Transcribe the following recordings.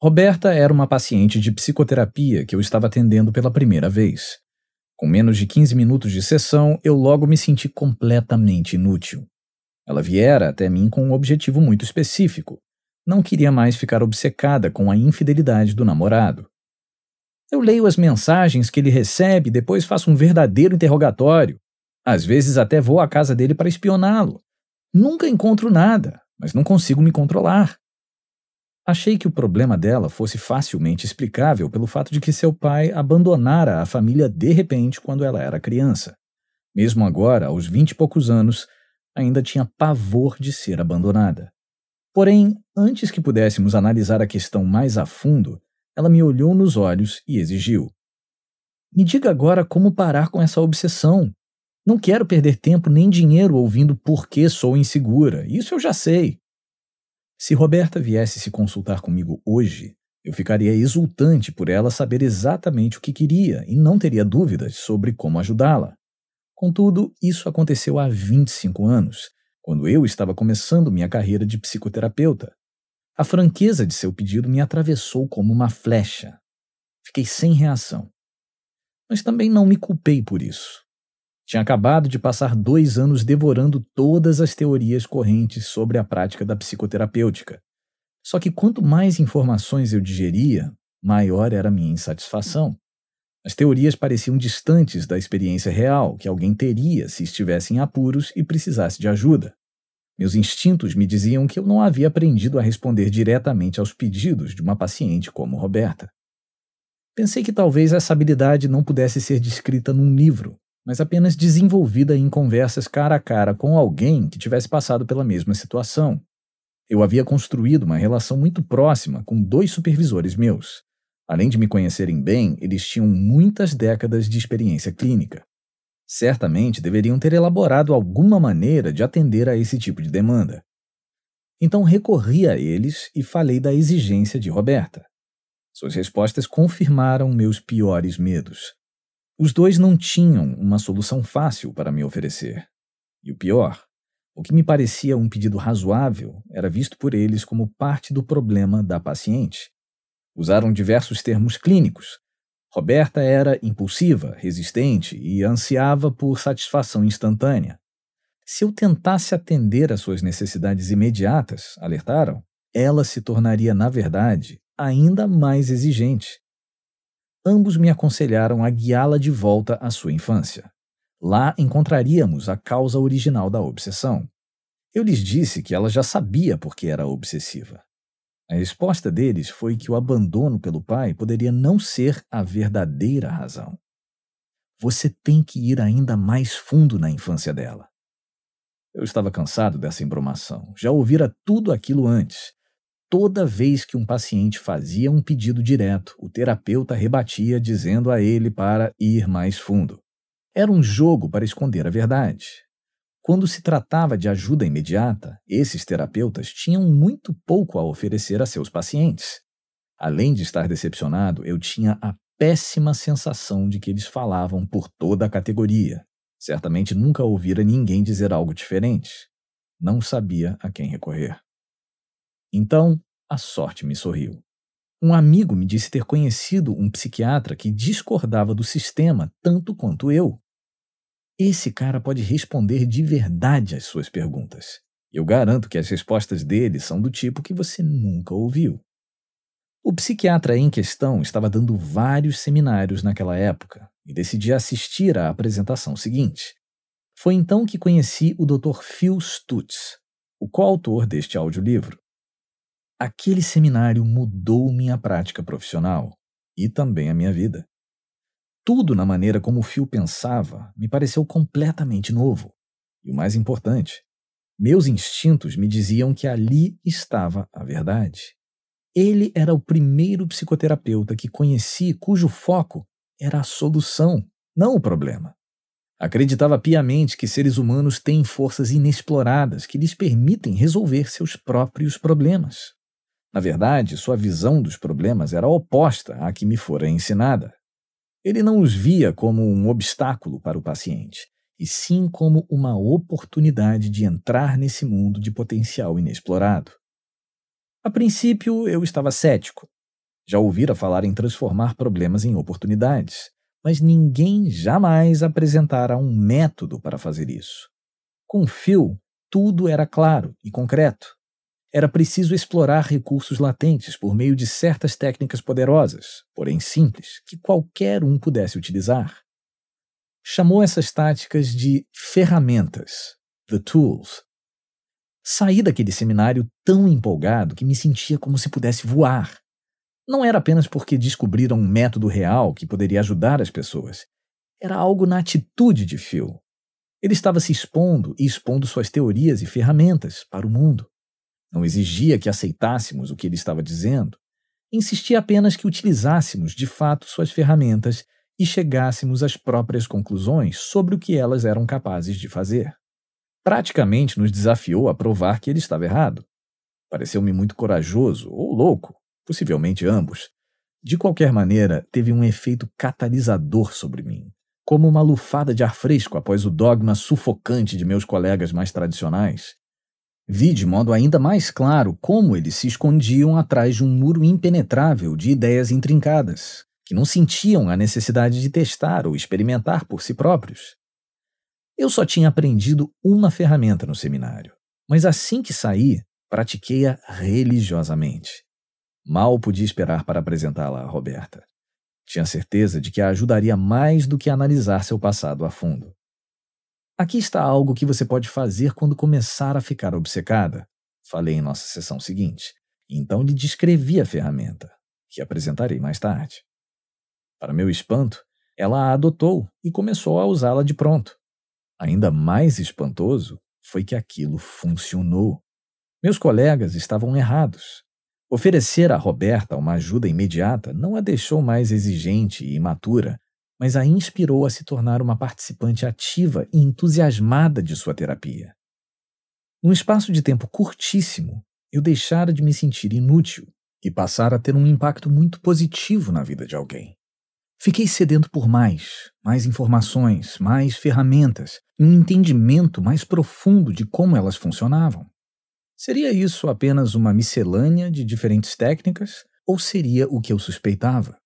Roberta era uma paciente de psicoterapia que eu estava atendendo pela primeira vez. Com menos de 15 minutos de sessão, eu logo me senti completamente inútil. Ela viera até mim com um objetivo muito específico. Não queria mais ficar obcecada com a infidelidade do namorado. Eu leio as mensagens que ele recebe e depois faço um verdadeiro interrogatório. Às vezes até vou à casa dele para espioná-lo. Nunca encontro nada, mas não consigo me controlar. Achei que o problema dela fosse facilmente explicável pelo fato de que seu pai abandonara a família de repente quando ela era criança. Mesmo agora, aos 20 e poucos anos, ainda tinha pavor de ser abandonada. Porém, antes que pudéssemos analisar a questão mais a fundo, ela me olhou nos olhos e exigiu: "Me diga agora como parar com essa obsessão. Não quero perder tempo nem dinheiro ouvindo por que sou insegura. Isso eu já sei." Se Roberta viesse se consultar comigo hoje, eu ficaria exultante por ela saber exatamente o que queria e não teria dúvidas sobre como ajudá-la. Contudo, isso aconteceu há 25 anos, quando eu estava começando minha carreira de psicoterapeuta. A franqueza de seu pedido me atravessou como uma flecha. Fiquei sem reação. Mas também não me culpei por isso. Tinha acabado de passar 2 anos devorando todas as teorias correntes sobre a prática da psicoterapêutica. Só que quanto mais informações eu digeria, maior era a minha insatisfação. As teorias pareciam distantes da experiência real que alguém teria se estivesse em apuros e precisasse de ajuda. Meus instintos me diziam que eu não havia aprendido a responder diretamente aos pedidos de uma paciente como Roberta. Pensei que talvez essa habilidade não pudesse ser descrita num livro, mas apenas desenvolvida em conversas cara a cara com alguém que tivesse passado pela mesma situação. Eu havia construído uma relação muito próxima com 2 supervisores meus. Além de me conhecerem bem, eles tinham muitas décadas de experiência clínica. Certamente deveriam ter elaborado alguma maneira de atender a esse tipo de demanda. Então recorri a eles e falei da exigência de Roberta. Suas respostas confirmaram meus piores medos. Os 2 não tinham uma solução fácil para me oferecer. E o pior, o que me parecia um pedido razoável era visto por eles como parte do problema da paciente. Usaram diversos termos clínicos. Roberta era impulsiva, resistente e ansiava por satisfação instantânea. Se eu tentasse atender às suas necessidades imediatas, alertaram, ela se tornaria, na verdade, ainda mais exigente. Ambos me aconselharam a guiá-la de volta à sua infância. Lá encontraríamos a causa original da obsessão. Eu lhes disse que ela já sabia por que era obsessiva. A resposta deles foi que o abandono pelo pai poderia não ser a verdadeira razão. Você tem que ir ainda mais fundo na infância dela. Eu estava cansado dessa embromação. Já ouvira tudo aquilo antes. Toda vez que um paciente fazia um pedido direto, o terapeuta rebatia dizendo a ele para ir mais fundo. Era um jogo para esconder a verdade. Quando se tratava de ajuda imediata, esses terapeutas tinham muito pouco a oferecer a seus pacientes. Além de estar decepcionado, eu tinha a péssima sensação de que eles falavam por toda a categoria. Certamente nunca ouvira ninguém dizer algo diferente. Não sabia a quem recorrer. Então, a sorte me sorriu. Um amigo me disse ter conhecido um psiquiatra que discordava do sistema tanto quanto eu. Esse cara pode responder de verdade às suas perguntas. Eu garanto que as respostas dele são do tipo que você nunca ouviu. O psiquiatra em questão estava dando vários seminários naquela época e decidi assistir à apresentação seguinte. Foi então que conheci o Dr. Phil Stutz, o coautor deste audiolivro. Aquele seminário mudou minha prática profissional e também a minha vida. Tudo na maneira como o Phil pensava me pareceu completamente novo. E o mais importante, meus instintos me diziam que ali estava a verdade. Ele era o primeiro psicoterapeuta que conheci cujo foco era a solução, não o problema. Acreditava piamente que seres humanos têm forças inexploradas que lhes permitem resolver seus próprios problemas. Na verdade, sua visão dos problemas era oposta à que me fora ensinada. Ele não os via como um obstáculo para o paciente, e sim como uma oportunidade de entrar nesse mundo de potencial inexplorado. A princípio, eu estava cético. Já ouvira falar em transformar problemas em oportunidades, mas ninguém jamais apresentara um método para fazer isso. Com Phil, tudo era claro e concreto. Era preciso explorar recursos latentes por meio de certas técnicas poderosas, porém simples, que qualquer um pudesse utilizar. Chamou essas táticas de ferramentas, the tools. Saí daquele seminário tão empolgado que me sentia como se pudesse voar. Não era apenas porque descobriram um método real que poderia ajudar as pessoas. Era algo na atitude de Phil. Ele estava se expondo e expondo suas teorias e ferramentas para o mundo. Não exigia que aceitássemos o que ele estava dizendo. Insistia apenas que utilizássemos de fato suas ferramentas e chegássemos às próprias conclusões sobre o que elas eram capazes de fazer. Praticamente nos desafiou a provar que ele estava errado. Pareceu-me muito corajoso ou louco, possivelmente ambos. De qualquer maneira, teve um efeito catalisador sobre mim, como uma lufada de ar fresco após o dogma sufocante de meus colegas mais tradicionais. Vi de modo ainda mais claro como eles se escondiam atrás de um muro impenetrável de ideias intrincadas, que não sentiam a necessidade de testar ou experimentar por si próprios. Eu só tinha aprendido uma ferramenta no seminário, mas assim que saí, pratiquei-a religiosamente. Mal podia esperar para apresentá-la a Roberta. Tinha certeza de que a ajudaria mais do que analisar seu passado a fundo. Aqui está algo que você pode fazer quando começar a ficar obcecada, falei em nossa sessão seguinte. Então lhe descrevi a ferramenta, que apresentarei mais tarde. Para meu espanto, ela a adotou e começou a usá-la de pronto. Ainda mais espantoso foi que aquilo funcionou. Meus colegas estavam errados. Oferecer a Roberta uma ajuda imediata não a deixou mais exigente e imatura, mas a inspirou a se tornar uma participante ativa e entusiasmada de sua terapia. Num espaço de tempo curtíssimo, eu deixara de me sentir inútil e passara a ter um impacto muito positivo na vida de alguém. Fiquei sedento por mais informações, mais ferramentas e um entendimento mais profundo de como elas funcionavam. Seria isso apenas uma miscelânea de diferentes técnicas ou seria o que eu suspeitava?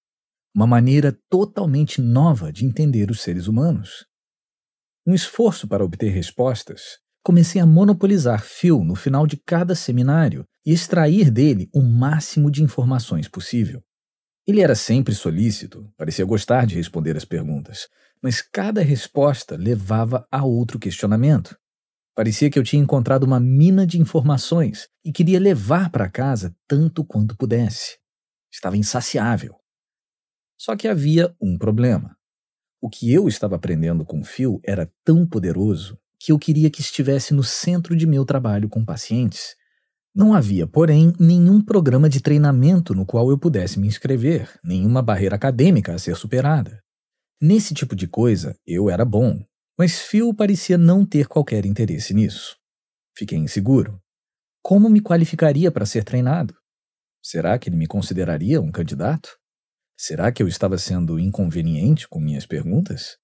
Uma maneira totalmente nova de entender os seres humanos? Um esforço para obter respostas, comecei a monopolizar Phil no final de cada seminário e extrair dele o máximo de informações possível. Ele era sempre solícito, parecia gostar de responder as perguntas, mas cada resposta levava a outro questionamento. Parecia que eu tinha encontrado uma mina de informações e queria levar para casa tanto quanto pudesse. Estava insaciável. Só que havia um problema. O que eu estava aprendendo com Phil era tão poderoso que eu queria que estivesse no centro de meu trabalho com pacientes. Não havia, porém, nenhum programa de treinamento no qual eu pudesse me inscrever, nenhuma barreira acadêmica a ser superada. Nesse tipo de coisa, eu era bom, mas Phil parecia não ter qualquer interesse nisso. Fiquei inseguro. Como me qualificaria para ser treinado? Será que ele me consideraria um candidato? Será que eu estava sendo inconveniente com minhas perguntas?